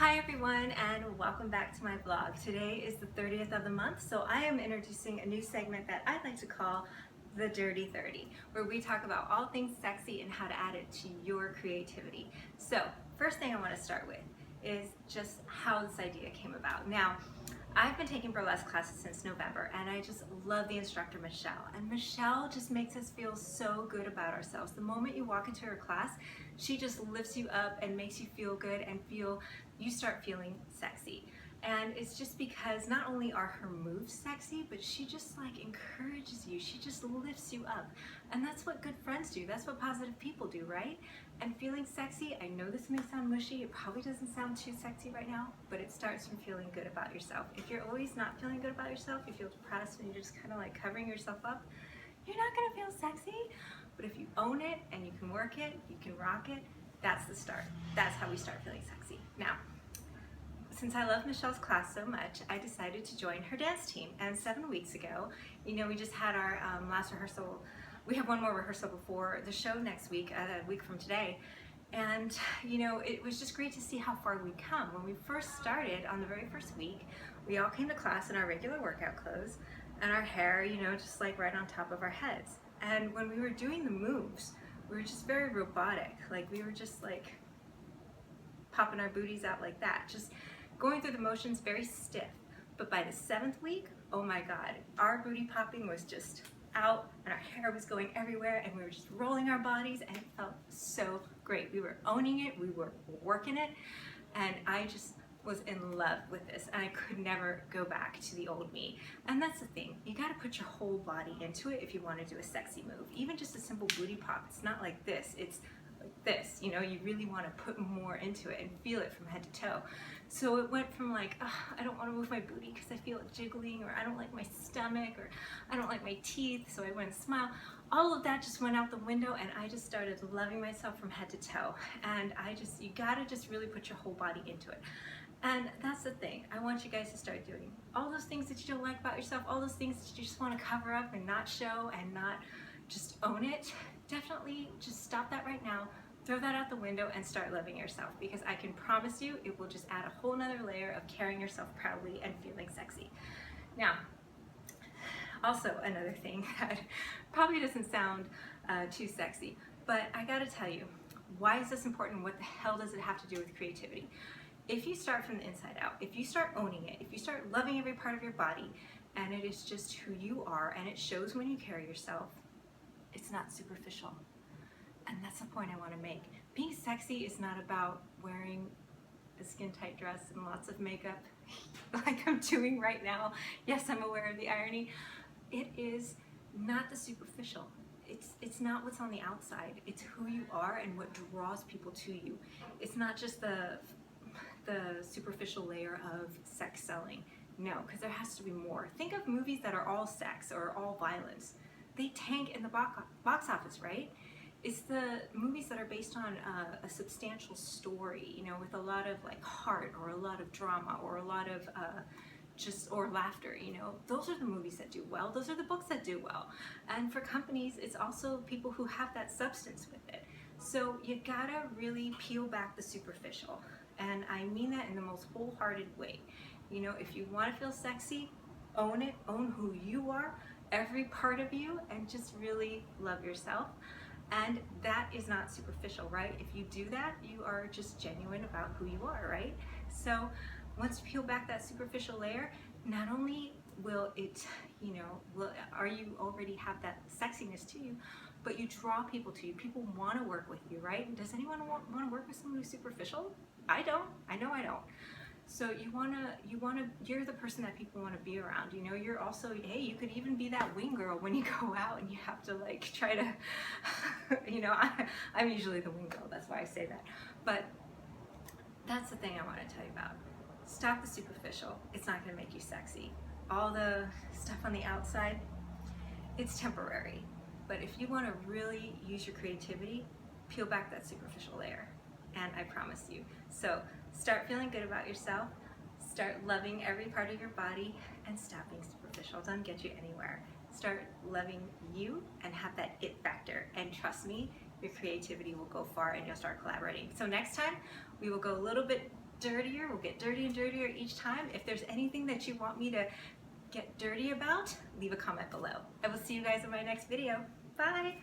Hi everyone, and welcome back to my vlog. Today is the 30th of the month, so I am introducing a new segment that I'd like to call the Dirty 30, where we talk about all things sexy and how to add it to your creativity. So first thing I want to start with is just how this idea came about. Now, I've been taking burlesque classes since November, and I just love the instructor Michelle. And Michelle just makes us feel so good about ourselves. The moment you walk into her class, she just lifts you up and makes you feel good and you start feeling sexy. And it's just because not only are her moves sexy, but she just like encourages you. She just lifts you up. And that's what good friends do. That's what positive people do, right? And feeling sexy, I know this may sound mushy. It probably doesn't sound too sexy right now, but it starts from feeling good about yourself. If you're always not feeling good about yourself, you feel depressed and you're just kind of like covering yourself up, you're not gonna feel sexy. But if you own it and you can work it, you can rock it, that's the start. That's how we start feeling sexy. Now, since I love Michelle's class so much, I decided to join her dance team. And 7 weeks ago, we just had our last rehearsal. We have one more rehearsal before the show next week, a week from today. And it was just great to see how far we'd come. When we first started, on the very first week, we all came to class in our regular workout clothes and our hair, just like right on top of our heads. And when we were doing the moves, we were just very robotic. Like we were just like popping our booties out like that, just going through the motions very stiff. But by the 7th week, oh my God, our booty popping was just out and our hair was going everywhere and we were just rolling our bodies and it felt so great. We were owning it, we were working it, and I just was in love with this and I could never go back to the old me. And that's the thing, you gotta put your whole body into it if you wanna do a sexy move. Even just a simple booty pop, it's not like this, it's like this, you really want to put more into it and feel it from head to toe. So it went from like, I don't want to move my booty because I feel it jiggling, or I don't like my stomach, or I don't like my teeth, so I wouldn't smile. All of that just went out the window and I just started loving myself from head to toe. And you gotta just really put your whole body into it. And that's the thing, I want you guys to start doing all those things that you don't like about yourself, all those things that you just want to cover up and not show and not just own it. Definitely just stop that right now, throw that out the window and start loving yourself, because I can promise you it will just add a whole nother layer of carrying yourself proudly and feeling sexy. Now, also another thing that probably doesn't sound too sexy, but I gotta tell you, why is this important? What the hell does it have to do with creativity? If you start from the inside out, if you start owning it, if you start loving every part of your body, and it is just who you are and it shows when you carry yourself, it's not superficial. And that's the point I want to make. Being sexy is not about wearing a skin-tight dress and lots of makeup like I'm doing right now. Yes, I'm aware of the irony. It is not the superficial. It's not what's on the outside. It's who you are and what draws people to you. It's not just the superficial layer of sex selling. No, because there has to be more. Think of movies that are all sex or all violence. They tank in the box office, right? It's the movies that are based on a substantial story, with a lot of like heart or a lot of drama or a lot of or laughter, Those are the movies that do well. Those are the books that do well. And for companies, it's also people who have that substance with it. So you gotta really peel back the superficial. And I mean that in the most wholehearted way. If you want to feel sexy, own it, own who you are, every part of you, and just really love yourself. And that is not superficial, right? If you do that, you are just genuine about who you are, right? So once you peel back that superficial layer, not only will it, are you already have that sexiness to you, but you draw people to you. People want to work with you, right? Does anyone want to work with someone who's superficial? I don't. I know I don't. So you're the person that people want to be around. You're also, hey, you could even be that wing girl when you go out and you have to like try to, I'm usually the wing girl, that's why I say that. But that's the thing I want to tell you about. Stop the superficial. It's not going to make you sexy. All the stuff on the outside, it's temporary. But if you want to really use your creativity, peel back that superficial layer. And I promise you. So start feeling good about yourself, start loving every part of your body, and stop being superficial. It doesn't get you anywhere. Start loving you and have that it factor. And trust me, your creativity will go far and you'll start collaborating. So next time, we will go a little bit dirtier. We'll get dirty and dirtier each time. If there's anything that you want me to get dirty about, leave a comment below. I will see you guys in my next video. Bye.